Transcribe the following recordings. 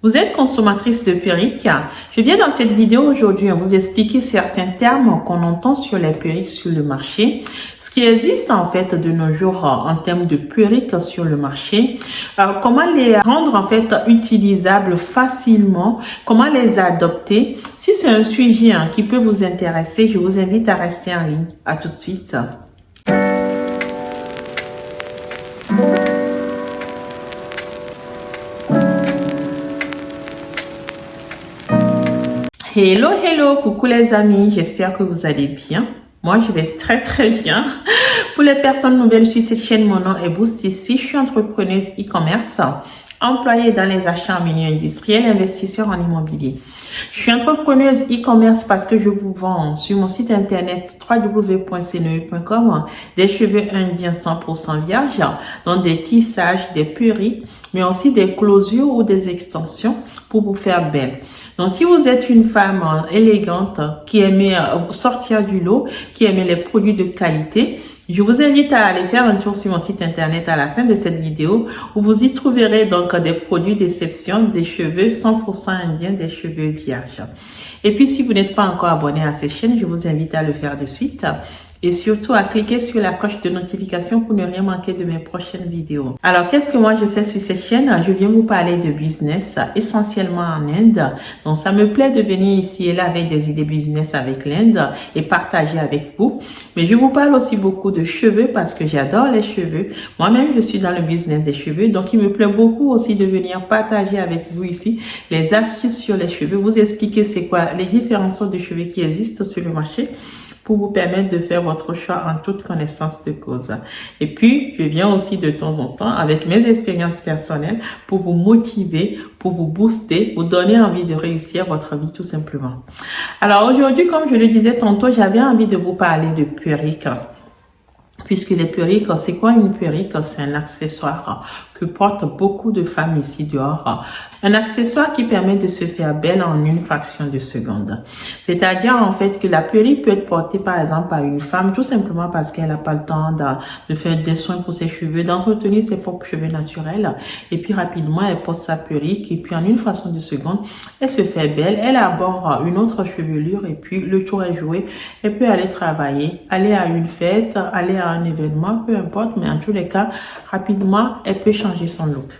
Vous êtes consommatrice de perruques. Je viens dans cette vidéo aujourd'hui vous expliquer certains termes qu'on entend sur les perruques sur le marché, ce qui existe en fait de nos jours en termes de perruques sur le marché, comment les rendre en fait utilisables facilement, comment les adopter. Si c'est un sujet qui peut vous intéresser, je vous invite à rester en ligne. À tout de suite. Hello, coucou les amis, j'espère que vous allez bien. Moi, je vais très bien. Pour les personnes nouvelles sur cette chaîne, mon nom est Boost. Ici, je suis entrepreneuse e-commerce, employée dans les achats en milieu industriel, investisseur en immobilier. Je suis entrepreneuse e-commerce parce que je vous vends sur mon site internet www.cne.com des cheveux indiens 100% vierges, donc des tissages, des perruques, mais aussi des closures ou des extensions pour vous faire belle. Donc, si vous êtes une femme élégante qui aimait sortir du lot, qui aimait les produits de qualité, je vous invite à aller faire un tour sur mon site internet à la fin de cette vidéo où vous y trouverez donc des produits d'exception, des cheveux 100% indiens, des cheveux vierges. Et puis, si vous n'êtes pas encore abonné à cette chaîne, je vous invite à le faire de suite. Et surtout à cliquer sur la cloche de notification pour ne rien manquer de mes prochaines vidéos. Alors, qu'est-ce que moi je fais sur cette chaîne? Je viens vous parler de business, essentiellement en Inde. Donc, ça me plaît de venir ici et là avec des idées business avec l'Inde et partager avec vous. Mais je vous parle aussi beaucoup de cheveux parce que j'adore les cheveux. Moi-même, je suis dans le business des cheveux. Donc, il me plaît beaucoup aussi de venir partager avec vous ici les astuces sur les cheveux, vous expliquer c'est quoi les différentes sortes de cheveux qui existent sur le marché, pour vous permettre de faire votre choix en toute connaissance de cause. Et puis, je viens aussi de temps en temps avec mes expériences personnelles pour vous motiver, pour vous booster, vous donner envie de réussir votre vie tout simplement. Alors aujourd'hui, comme je le disais tantôt, j'avais envie de vous parler de perruques. Puisque les perruques, c'est quoi une perruque? C'est un accessoire que portent beaucoup de femmes ici dehors. Un accessoire qui permet de se faire belle en une fraction de seconde. C'est-à-dire en fait que la perruque peut être portée par exemple par une femme tout simplement parce qu'elle n'a pas le temps de faire des soins pour ses cheveux, d'entretenir ses propres cheveux naturels. Et puis rapidement, elle porte sa perruque et puis en une fraction de seconde, elle se fait belle. Elle aborde une autre chevelure et puis le tour est joué. Elle peut aller travailler, aller à une fête, aller à un événement, peu importe, mais en tous les cas, rapidement, elle peut changer son look.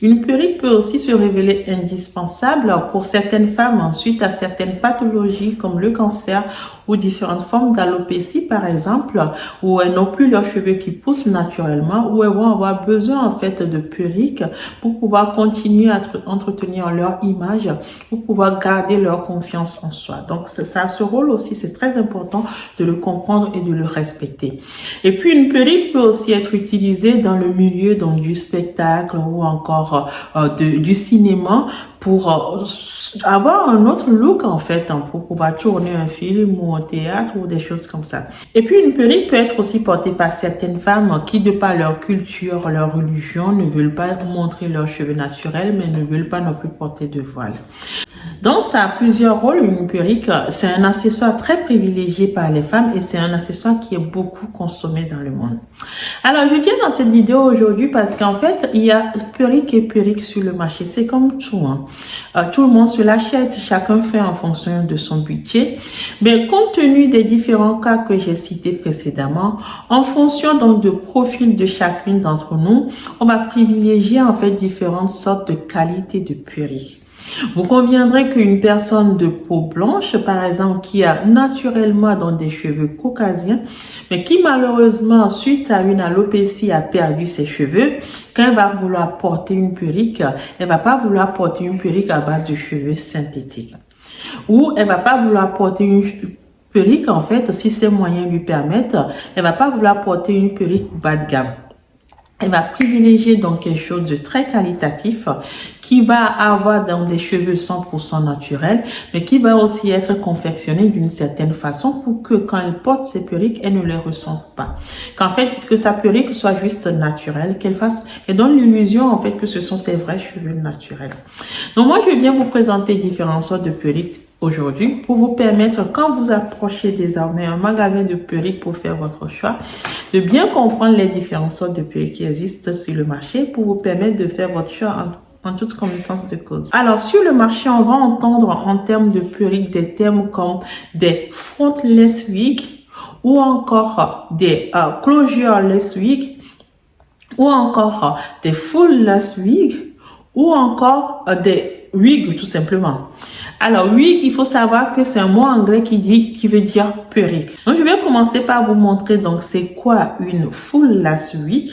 Une perruque peut aussi se révéler indispensable pour certaines femmes suite à certaines pathologies comme le cancer ou différentes formes d'alopécie par exemple, où elles n'ont plus leurs cheveux qui poussent naturellement, où elles vont avoir besoin en fait de perruques pour pouvoir continuer à entretenir leur image, pour pouvoir garder leur confiance en soi. Donc ça a ce rôle aussi, c'est très important de le comprendre et de le respecter. Et puis une perruque peut aussi être utilisée dans le milieu donc du spectacle ou encore du cinéma pour avoir un autre look en fait, pour pouvoir tourner un film ou un théâtre ou des choses comme ça. Et puis une perruque peut être aussi portée par certaines femmes qui de par leur culture, leur religion ne veulent pas montrer leurs cheveux naturels mais ne veulent pas non plus porter de voile. Donc ça a plusieurs rôles. Une perruque, c'est un accessoire très privilégié par les femmes et c'est un accessoire qui est beaucoup consommé dans le monde. Alors je viens dans cette vidéo aujourd'hui parce qu'en fait il y a perruque et perruque sur le marché, c'est comme tout tout le monde se l'achète, chacun fait en fonction de son budget, mais compte tenu des différents cas que j'ai cités précédemment, en fonction donc de profil de chacune d'entre nous, on va privilégier en fait différentes sortes de qualités de perruque. Vous conviendrez qu'une personne de peau blanche, par exemple, qui a naturellement dans des cheveux caucasiens, mais qui malheureusement, suite à une alopécie, a perdu ses cheveux, quand elle va vouloir porter une perruque, elle va pas vouloir porter une perruque à base de cheveux synthétiques. Ou elle va pas vouloir porter une perruque, en fait, si ses moyens lui permettent, elle va pas vouloir porter une perruque bas de gamme. Elle va privilégier donc quelque chose de très qualitatif qui va avoir donc des cheveux 100% naturels, mais qui va aussi être confectionné d'une certaine façon pour que quand elle porte ses perruques, elle ne les ressente pas. Qu'en fait, que sa perruque soit juste naturelle, elle donne l'illusion en fait que ce sont ses vrais cheveux naturels. Donc moi, je viens vous présenter différentes sortes de perruques aujourd'hui pour vous permettre, quand vous approchez désormais un magasin de perruques pour faire votre choix, de bien comprendre les différentes sortes de perruques qui existent sur le marché pour vous permettre de faire votre choix en toute connaissance de cause. Alors, sur le marché, on va entendre en termes de perruque des termes comme des frontless wigs ou encore des closure-less wigs ou encore des full-less wigs ou encore des wigs tout simplement. Alors, wig, il faut savoir que c'est un mot anglais qui veut dire perruque. Donc, je vais commencer par vous montrer donc c'est quoi une full-less wig.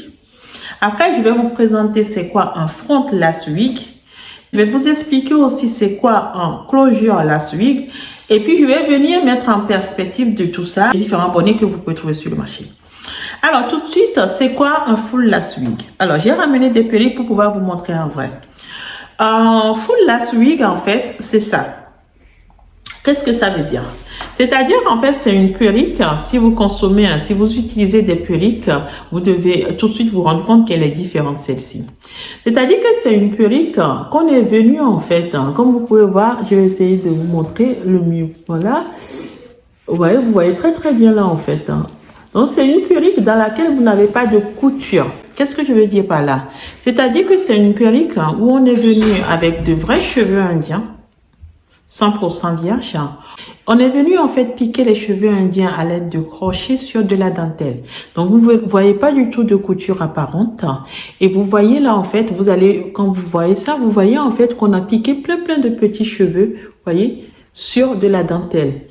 Après, je vais vous présenter c'est quoi un front-less wig. Je vais vous expliquer aussi c'est quoi un closure-less wig. Et puis, je vais venir mettre en perspective de tout ça les différents bonnets que vous pouvez trouver sur le marché. Alors, tout de suite, c'est quoi un full-less wig? Alors, j'ai ramené des perruques pour pouvoir vous montrer en vrai. Un full-less wig, en fait, c'est ça. Qu'est-ce que ça veut dire? C'est-à-dire, en fait, c'est une perruque. Si vous consommez, si vous utilisez des perruques, vous devez tout de suite vous rendre compte qu'elle est différente, celle-ci. C'est-à-dire que c'est une perruque qu'on est venu, en fait, comme vous pouvez voir, je vais essayer de vous montrer le mieux. Voilà. Ouais, vous voyez très, très bien là, en fait. Donc, c'est une perruque dans laquelle vous n'avez pas de couture. Qu'est-ce que je veux dire par là? C'est-à-dire que c'est une perruque où on est venu avec de vrais cheveux indiens. 100% vierge. On est venu en fait piquer les cheveux indiens à l'aide de crochets sur de la dentelle. Donc vous voyez pas du tout de couture apparente. Et vous voyez là en fait, vous allez, quand vous voyez ça, vous voyez en fait qu'on a piqué plein de petits cheveux, voyez, sur de la dentelle.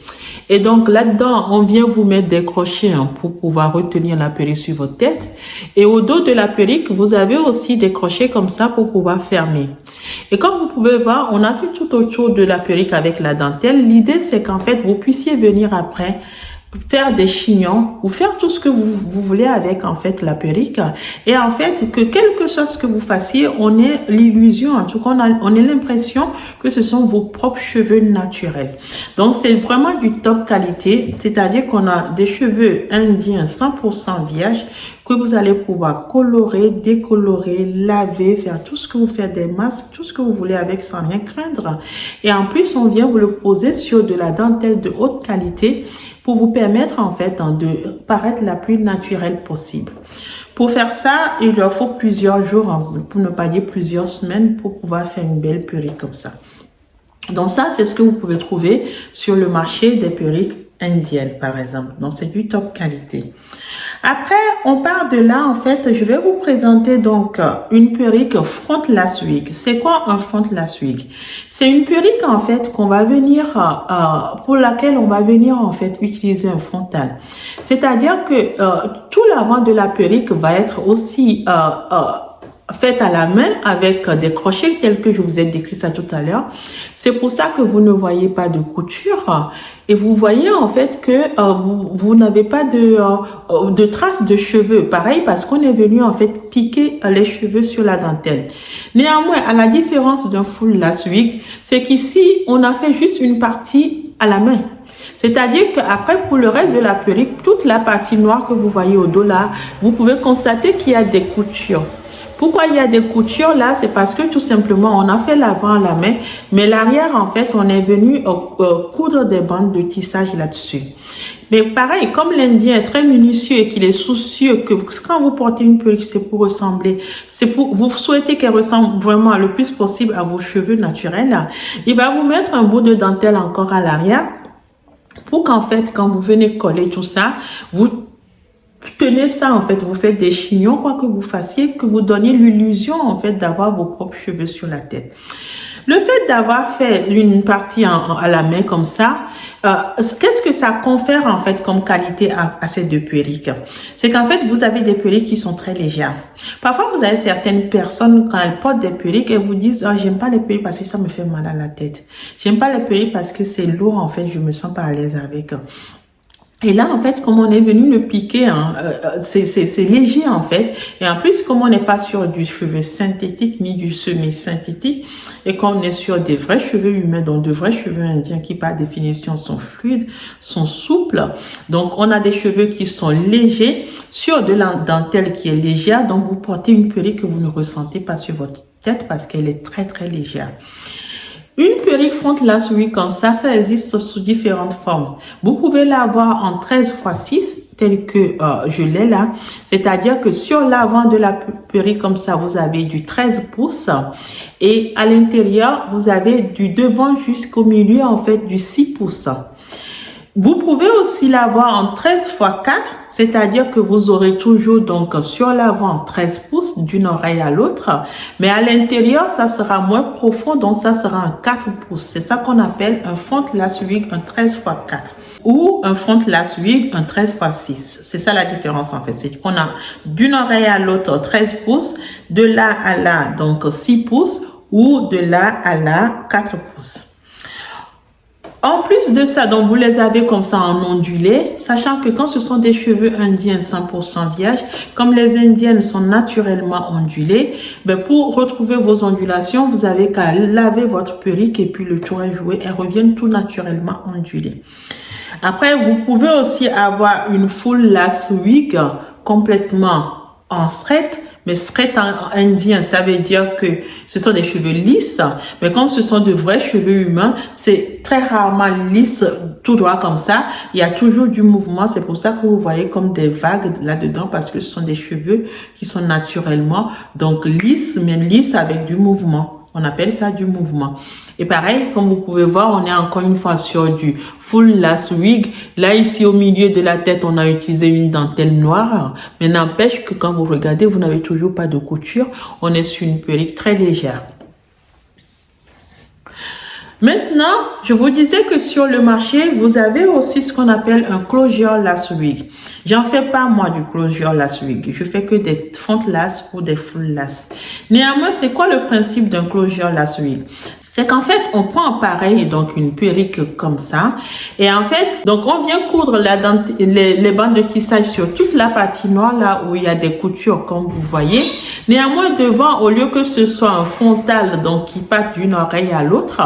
Et donc là-dedans, on vient vous mettre des crochets pour pouvoir retenir la perruque sur votre tête. Et au dos de la perruque, vous avez aussi des crochets comme ça pour pouvoir fermer. Et comme vous pouvez voir, on a fait tout autour de la perruque avec la dentelle. L'idée, c'est qu'en fait, vous puissiez venir après faire des chignons ou faire tout ce que vous voulez avec en fait la perruque, et en fait que quelque chose que vous fassiez, on ait l'illusion, en tout cas on ait l'impression que ce sont vos propres cheveux naturels. Donc c'est vraiment du top qualité, c'est-à-dire qu'on a des cheveux indiens 100% vierges que vous allez pouvoir colorer, décolorer, laver, faire tout ce que vous faites, des masques, tout ce que vous voulez avec sans rien craindre. Et en plus, on vient vous le poser sur de la dentelle de haute qualité pour vous permettre en fait de paraître la plus naturelle possible. Pour faire ça, il leur faut plusieurs jours, pour ne pas dire plusieurs semaines, pour pouvoir faire une belle perruque comme ça. Donc ça, c'est ce que vous pouvez trouver sur le marché des perruques indiennes, par exemple. Donc c'est du top qualité. Après, on part de là, en fait, je vais vous présenter donc une perruque front-less wig. C'est quoi un front-less wig? C'est une perruque, en fait, qu'on va venir, pour laquelle on va venir, en fait, utiliser un frontal. C'est-à-dire que tout l'avant de la perruque va être aussi faite à la main avec des crochets tels que je vous ai décrit ça tout à l'heure. C'est pour ça que vous ne voyez pas de couture et vous voyez en fait que vous n'avez pas de traces de cheveux. Pareil parce qu'on est venu en fait piquer les cheveux sur la dentelle. Néanmoins, à la différence d'un full-less wig, c'est qu'ici, on a fait juste une partie à la main. C'est-à-dire qu'après, pour le reste de la perruque, toute la partie noire que vous voyez au dos là, vous pouvez constater qu'il y a des coutures. Pourquoi il y a des coutures là? C'est parce que tout simplement, on a fait l'avant à la main, mais l'arrière, en fait, on est venu coudre des bandes de tissage là-dessus. Mais pareil, comme l'Indien est très minutieux et qu'il est soucieux que quand vous portez une perruque, c'est pour ressembler, vous souhaitez qu'elle ressemble vraiment le plus possible à vos cheveux naturels, il va vous mettre un bout de dentelle encore à l'arrière pour qu'en fait, quand vous venez coller tout ça, vous tenez ça, en fait, vous faites des chignons, quoi que vous fassiez, que vous donniez l'illusion, en fait, d'avoir vos propres cheveux sur la tête. Le fait d'avoir fait une partie à la main comme ça, qu'est-ce que ça confère, en fait, comme qualité à ces deux perruques? C'est qu'en fait, vous avez des perruques qui sont très légères. Parfois, vous avez certaines personnes, quand elles portent des perruques, elles vous disent, oh, j'aime pas les perruques parce que ça me fait mal à la tête. J'aime pas les perruques parce que c'est lourd, en fait, je me sens pas à l'aise avec. Et là, en fait, comme on est venu le piquer, c'est léger, en fait. Et en plus, comme on n'est pas sur du cheveu synthétique, ni du semi-synthétique, et qu'on est sur des vrais cheveux humains, donc de vrais cheveux indiens qui, par définition, sont fluides, sont souples. Donc, on a des cheveux qui sont légers sur de la dentelle qui est légère. Donc, vous portez une perruque que vous ne ressentez pas sur votre tête parce qu'elle est très, très légère. Une perruque front-less wig comme ça existe sous différentes formes. Vous pouvez l'avoir en 13 x 6, tel que je l'ai là. C'est-à-dire que sur l'avant de la perruque comme ça, vous avez du 13 pouces et à l'intérieur, vous avez du devant jusqu'au milieu en fait du 6 pouces. Vous pouvez aussi l'avoir en 13 x 4, c'est-à-dire que vous aurez toujours donc sur l'avant 13 pouces d'une oreille à l'autre, mais à l'intérieur, ça sera moins profond, donc ça sera un 4 pouces. C'est ça qu'on appelle un front lace wig, un 13 x 4 ou un front lace wig, un 13 x 6. C'est ça la différence en fait, c'est qu'on a d'une oreille à l'autre 13 pouces, de là à là donc 6 pouces ou de là à là 4 pouces. En plus de ça, donc vous les avez comme ça en ondulé, sachant que quand ce sont des cheveux indiens 100% vierges, comme les indiennes sont naturellement ondulées, ben pour retrouver vos ondulations, vous avez qu'à laver votre perruque et puis le tour est joué, elles reviennent tout naturellement ondulées. Après, vous pouvez aussi avoir une full lace wig complètement en straight, mais straight en indien, ça veut dire que ce sont des cheveux lisses, mais comme ce sont de vrais cheveux humains, c'est très rarement lisse, tout droit comme ça. Il y a toujours du mouvement, c'est pour ça que vous voyez comme des vagues là-dedans, parce que ce sont des cheveux qui sont naturellement donc lisses, mais lisses avec du mouvement. On appelle ça du mouvement. Et pareil, comme vous pouvez voir, on est encore une fois sur du full lace wig. Là, ici, au milieu de la tête, on a utilisé une dentelle noire. Mais n'empêche que quand vous regardez, vous n'avez toujours pas de couture. On est sur une perruque très légère. Maintenant, je vous disais que sur le marché, vous avez aussi ce qu'on appelle un closure lace wig. J'en fais pas moi du closure lace wig. Je fais que des front lace ou des full lace. Néanmoins, c'est quoi le principe d'un closure lace wig? C'est qu'en fait, on prend un pareil, donc une perruque comme ça. Et en fait, donc on vient coudre les bandes de tissage sur toute la partie noire, là où il y a des coutures, comme vous voyez. Néanmoins, devant, au lieu que ce soit un frontal, donc qui part d'une oreille à l'autre,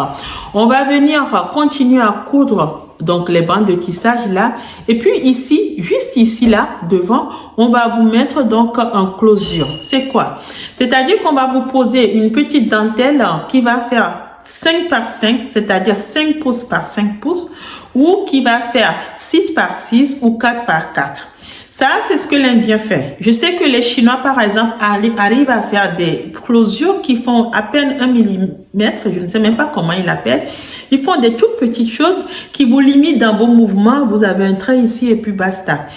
on va venir continuer à coudre donc les bandes de tissage là. Et puis ici, juste ici là, devant, on va vous mettre donc un closure. C'est quoi? C'est-à-dire qu'on va vous poser une petite dentelle qui va faire 5 par 5, c'est-à-dire 5 pouces par 5 pouces, ou qui va faire 6 par 6 ou 4 par 4. Ça, c'est ce que l'Indien fait. Je sais que les Chinois, par exemple, arrivent à faire des closures qui font à peine 1 millimètre. Je ne sais même pas comment ils l'appellent. Ils font des toutes petites choses qui vous limitent dans vos mouvements. Vous avez un trait ici et puis basta.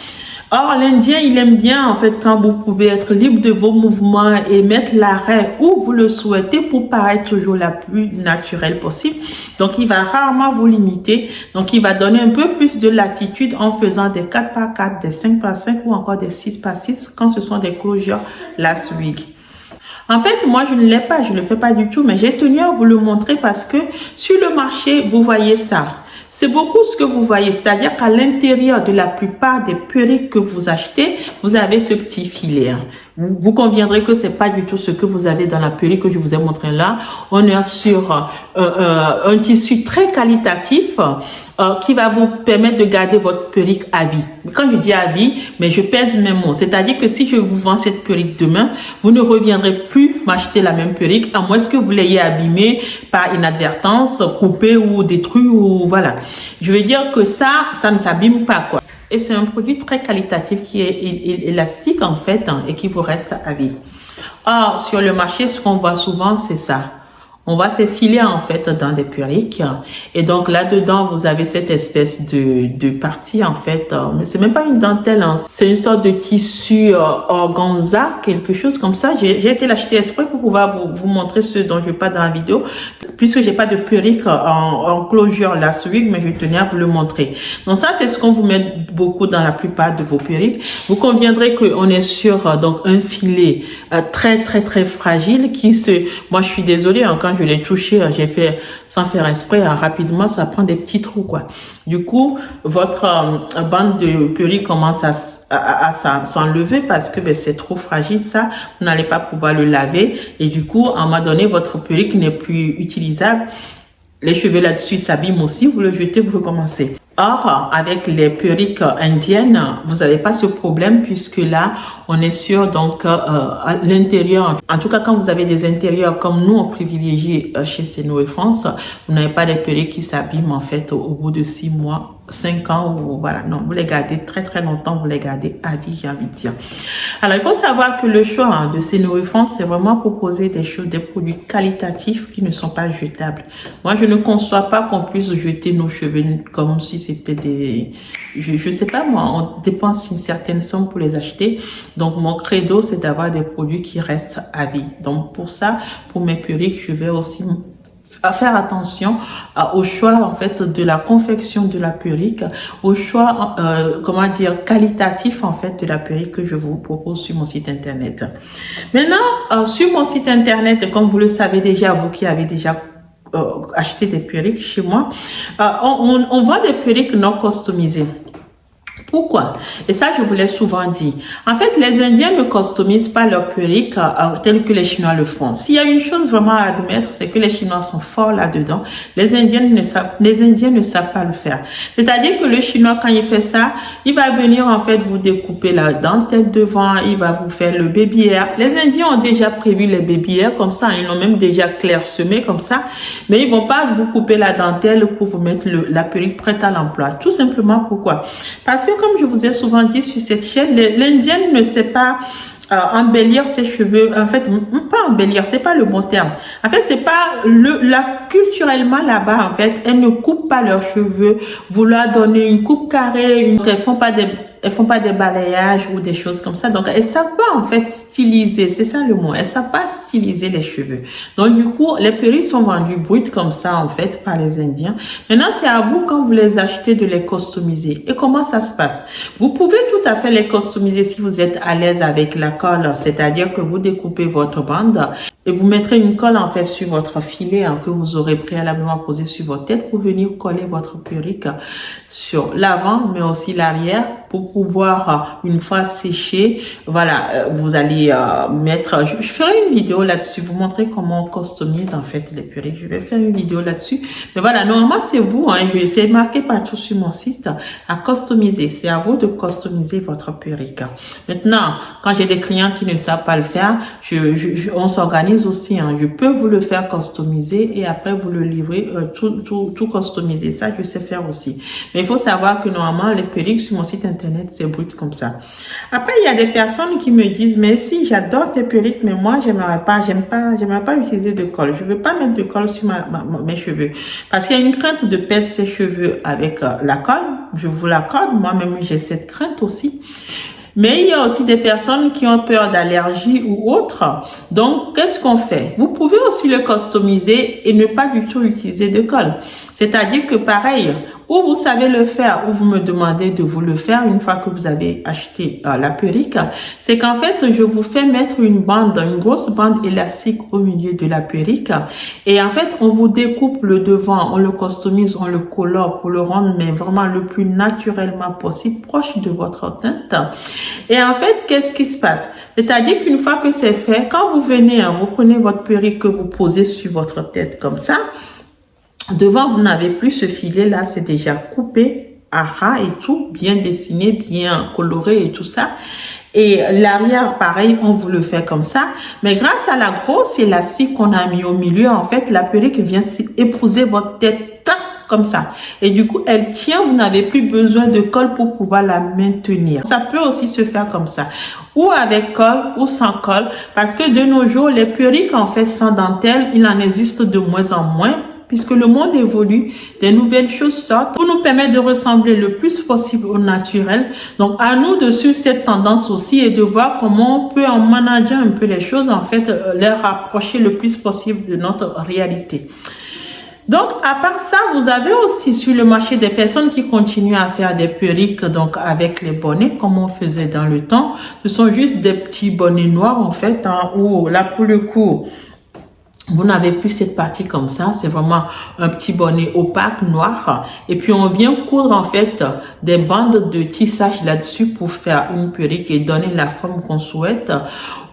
Or, l'Indien, il aime bien, en fait, quand vous pouvez être libre de vos mouvements et mettre l'arrêt où vous le souhaitez pour paraître toujours la plus naturelle possible. Donc, il va rarement vous limiter. Donc, il va donner un peu plus de latitude en faisant des 4 par 4, des 5 par 5 ou encore des 6 par 6 quand ce sont des closures lace wig. En fait, moi, je ne l'ai pas, je ne le fais pas du tout, mais j'ai tenu à vous le montrer parce que sur le marché, vous voyez ça. C'est beaucoup ce que vous voyez, c'est-à-dire qu'à l'intérieur de la plupart des perruques que vous achetez, vous avez ce petit filet. Vous conviendrez que c'est pas du tout ce que vous avez dans la perruque que je vous ai montré là. On est sur un tissu très qualitatif qui va vous permettre de garder votre perruque à vie. Quand je dis à vie, mais je pèse mes mots. C'est-à-dire que si je vous vends cette perruque demain, vous ne reviendrez plus m'acheter la même perruque à moins que vous l'ayez abîmée par inadvertance, coupée ou détruite ou voilà. Je veux dire que ça ne s'abîme pas quoi. Et c'est un produit très qualitatif qui est élastique en fait et qui vous reste à vie. Or, sur le marché, ce qu'on voit souvent, c'est ça. On va s'effiler en fait dans des perruques et donc là-dedans vous avez cette espèce de partie en fait, mais c'est même pas une dentelle, hein. C'est une sorte de tissu organza, quelque chose comme ça. J'ai été l'acheter exprès pour pouvoir vous montrer ce dont je parle dans la vidéo, puisque j'ai pas de perruque en closure lace wig, mais je tenais à vous le montrer. Donc ça c'est ce qu'on vous met beaucoup dans la plupart de vos perruques. Vous conviendrez qu'on est sur donc un filet très fragile qui moi je suis désolée hein, quand je l'ai touché, j'ai fait sans faire exprès, rapidement ça prend des petits trous quoi. Du coup, votre bande de perruque commence à s'enlever parce que c'est trop fragile ça, vous n'allez pas pouvoir le laver et du coup, à un moment donné, votre perruque n'est plus utilisable. Les cheveux là-dessus s'abîment aussi, vous le jetez, vous recommencez. Or, avec les perruques indiennes, vous n'avez pas ce problème puisque là, on est sûr donc à l'intérieur. En tout cas, quand vous avez des intérieurs comme nous, on privilégie chez Seno et France, vous n'avez pas des perruques qui s'abîment en fait au bout de 6 mois 5 ans ou voilà, non, vous les gardez très très longtemps, vous les gardez à vie, j'ai envie de dire. Alors, il faut savoir que le choix de ces nourrifants, c'est vraiment proposer des choses, des produits qualitatifs qui ne sont pas jetables. Moi, je ne conçois pas qu'on puisse jeter nos cheveux comme si c'était des... Je sais pas moi, on dépense une certaine somme pour les acheter. Donc, mon credo, c'est d'avoir des produits qui restent à vie. Donc, pour ça, pour mes perruques, je vais aussi à faire attention au choix en fait de la confection de la perruque, au choix comment dire qualitatif en fait de la perruque que je vous propose sur mon site internet. Maintenant sur mon site internet, comme vous le savez déjà, vous qui avez déjà acheté des perruques chez moi, on vend des perruques non customisées. Pourquoi? Et ça, je vous l'ai souvent dit. En fait, les Indiens ne customisent pas leurs perruques telles que les Chinois le font. S'il y a une chose vraiment à admettre, c'est que les Chinois sont forts là-dedans. Les Indiens ne savent pas le faire. C'est-à-dire que le Chinois, quand il fait ça, il va venir en fait vous découper la dentelle devant, il va vous faire le baby hair. Les Indiens ont déjà prévu les baby hair comme ça, ils l'ont même déjà clairsemé comme ça, mais ils vont pas vous couper la dentelle pour vous mettre la perruque prête à l'emploi. Tout simplement pourquoi? Parce que comme je vous ai souvent dit sur cette chaîne, l'Indienne ne sait pas embellir ses cheveux. En fait, pas embellir, c'est pas le bon terme. En fait, c'est pas culturellement là-bas, en fait, elles ne coupent pas leurs cheveux. Vouloir donner une coupe carrée, elles font pas des balayages ou des choses comme ça. Donc, elles savent pas, en fait, styliser. C'est ça le mot. Elles savent pas styliser les cheveux. Donc, du coup, les perruques sont vendues brutes comme ça, en fait, par les Indiens. Maintenant, c'est à vous, quand vous les achetez, de les customiser. Et comment ça se passe? Vous pouvez tout à fait les customiser si vous êtes à l'aise avec la colle. C'est-à-dire que vous découpez votre bande et vous mettrez une colle, en fait, sur votre filet que vous aurez préalablement posé sur votre tête pour venir coller votre perruque sur l'avant, mais aussi l'arrière pour pouvoir, une fois séché, voilà, vous allez mettre... Je ferai une vidéo là-dessus, vous montrer comment on customise, en fait, les perruques. Je vais faire une vidéo là-dessus. Mais voilà, normalement, c'est vous, c'est marqué partout sur mon site, à customiser. C'est à vous de customiser votre perruque. Maintenant, quand j'ai des clients qui ne savent pas le faire, on s'organise aussi. Je peux vous le faire customiser et après vous le livrer tout customiser. Ça, je sais faire aussi. Mais il faut savoir que normalement, les perruques sur mon site internet, c'est brut comme ça. Après, il y a des personnes qui me disent, mais si, j'adore tes perruques, mais moi, j'aimerais pas utiliser de colle. Je veux pas mettre de colle sur mes cheveux. Parce qu'il y a une crainte de perdre ses cheveux avec la colle. Je vous l'accorde. Moi-même, j'ai cette crainte aussi. Mais il y a aussi des personnes qui ont peur d'allergie ou autre. Donc, qu'est-ce qu'on fait? Vous pouvez aussi le customiser et ne pas du tout utiliser de colle. C'est-à-dire que pareil, ou vous savez le faire, ou vous me demandez de vous le faire une fois que vous avez acheté la perruque, c'est qu'en fait, je vous fais mettre une grosse bande élastique au milieu de la perruque. Et en fait, on vous découpe le devant, on le customise, on le colore pour le rendre, mais vraiment le plus naturellement possible, proche de votre teinte. Et en fait, qu'est-ce qui se passe? C'est-à-dire qu'une fois que c'est fait, quand vous venez, vous prenez votre perruque que vous posez sur votre tête comme ça, devant, vous n'avez plus ce filet-là, c'est déjà coupé à ras et tout, bien dessiné, bien coloré et tout ça. Et l'arrière, pareil, on vous le fait comme ça. Mais grâce à la grosse élastique qu'on a mis au milieu, en fait, la perruque vient épouser votre tête, tac, comme ça. Et du coup, elle tient, vous n'avez plus besoin de colle pour pouvoir la maintenir. Ça peut aussi se faire comme ça. Ou avec colle, ou sans colle. Parce que de nos jours, les perruques, en fait, sans dentelle, il en existe de moins en moins. Puisque le monde évolue, des nouvelles choses sortent pour nous permettre de ressembler le plus possible au naturel. Donc, à nous de suivre cette tendance aussi et de voir comment on peut, en manageant un peu les choses, en fait, les rapprocher le plus possible de notre réalité. Donc, à part ça, vous avez aussi sur le marché des personnes qui continuent à faire des perruques, donc avec les bonnets, comme on faisait dans le temps. Ce sont juste des petits bonnets noirs, en fait, où là, pour le coup, vous n'avez plus cette partie comme ça, c'est vraiment un petit bonnet opaque, noir. Et puis, on vient coudre, en fait, des bandes de tissage là-dessus pour faire une perruque et donner la forme qu'on souhaite.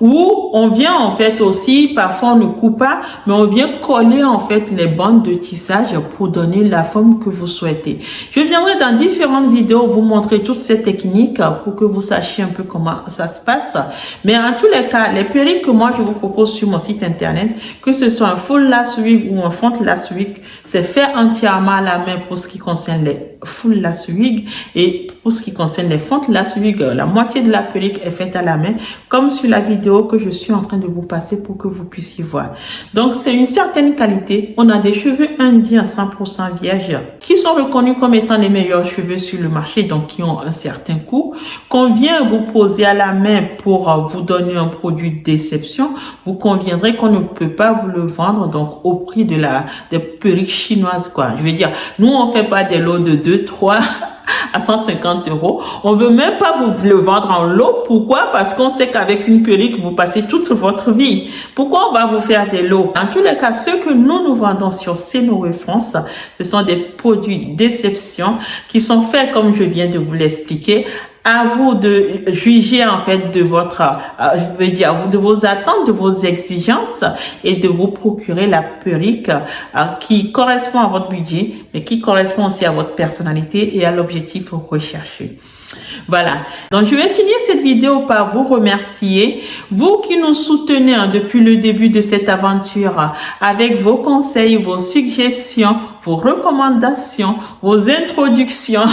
où on vient en fait aussi, parfois on ne coupe pas, mais on vient coller en fait les bandes de tissage pour donner la forme que vous souhaitez. Je viendrai dans différentes vidéos vous montrer toutes ces techniques pour que vous sachiez un peu comment ça se passe. Mais en tous les cas, les perruques que moi je vous propose sur mon site internet, que ce soit un full lace wig ou un front lace wig, c'est fait entièrement à la main pour ce qui concerne les full lace wig, et pour ce qui concerne les front lace wig, la moitié de la perruque est faite à la main, comme sur la vidéo que je suis en train de vous passer pour que vous puissiez voir. Donc c'est une certaine qualité. On a des cheveux indiens 100% vierges qui sont reconnus comme étant les meilleurs cheveux sur le marché, donc qui ont un certain coût, qu'on vient vous poser à la main pour vous donner un produit de déception. Vous conviendrez qu'on ne peut pas vous le vendre donc au prix de des perruques chinoises, quoi. Je veux dire, nous on fait pas des lots de 2, 3 à 150 €. On veut même pas vous le vendre en lot. Pourquoi? Parce qu'on sait qu'avec une perruque, vous passez toute votre vie. Pourquoi on va vous faire des lots? En tous les cas, ceux que nous vendons sur Senowe France, ce sont des produits d'exception qui sont faits comme je viens de vous l'expliquer. À vous de juger en fait de votre, je veux dire, de vos attentes, de vos exigences et de vous procurer la perruque qui correspond à votre budget, mais qui correspond aussi à votre personnalité et à l'objectif recherché. Voilà, donc je vais finir cette vidéo par vous remercier, vous qui nous soutenez depuis le début de cette aventure avec vos conseils, vos suggestions, vos recommandations, vos introductions.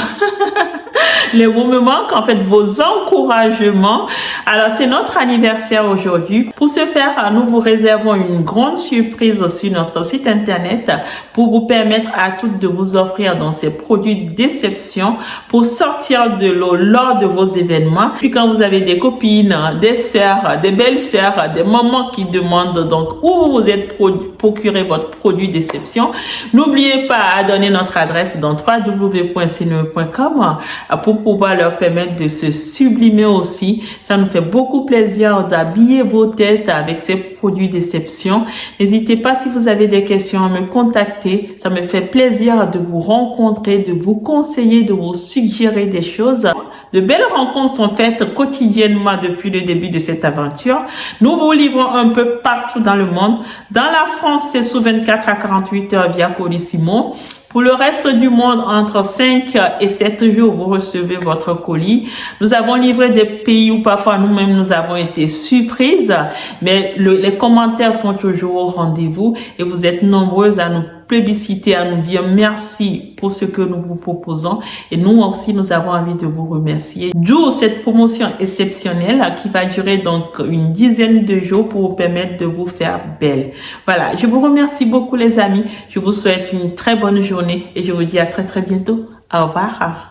Les mots me manquent, en fait, vos encouragements. Alors, c'est notre anniversaire aujourd'hui. Pour ce faire, nous vous réservons une grande surprise sur notre site internet pour vous permettre à toutes de vous offrir dans ces produits de déception pour sortir de l'eau lors de vos événements. Puis quand vous avez des copines, des sœurs, des belles-sœurs, des mamans qui demandent donc où vous êtes procuré votre produit déception, n'oubliez pas à donner notre adresse dans www.senowe.com pour pouvoir leur permettre de se sublimer aussi. Ça nous fait beaucoup plaisir d'habiller vos têtes avec ces produits déception. N'hésitez pas, si vous avez des questions, à me contacter. Ça me fait plaisir de vous rencontrer, de vous conseiller, de vous suggérer des choses. De belles rencontres sont faites quotidiennement depuis le début de cette aventure. Nous vous livrons un peu partout dans le monde. Dans la France, c'est sous 24 à 48 heures via Colissimo. Pour le reste du monde, entre 5 et 7 jours, vous recevez votre colis. Nous avons livré des pays où parfois nous-mêmes nous avons été surprises, mais les commentaires sont toujours au rendez-vous et vous êtes nombreuses à nous plébisciter, à nous dire merci pour ce que nous vous proposons. Et nous aussi, nous avons envie de vous remercier. D'où cette promotion exceptionnelle qui va durer donc une dizaine de jours pour vous permettre de vous faire belle. Voilà, je vous remercie beaucoup les amis. Je vous souhaite une très bonne journée et je vous dis à très bientôt. Au revoir.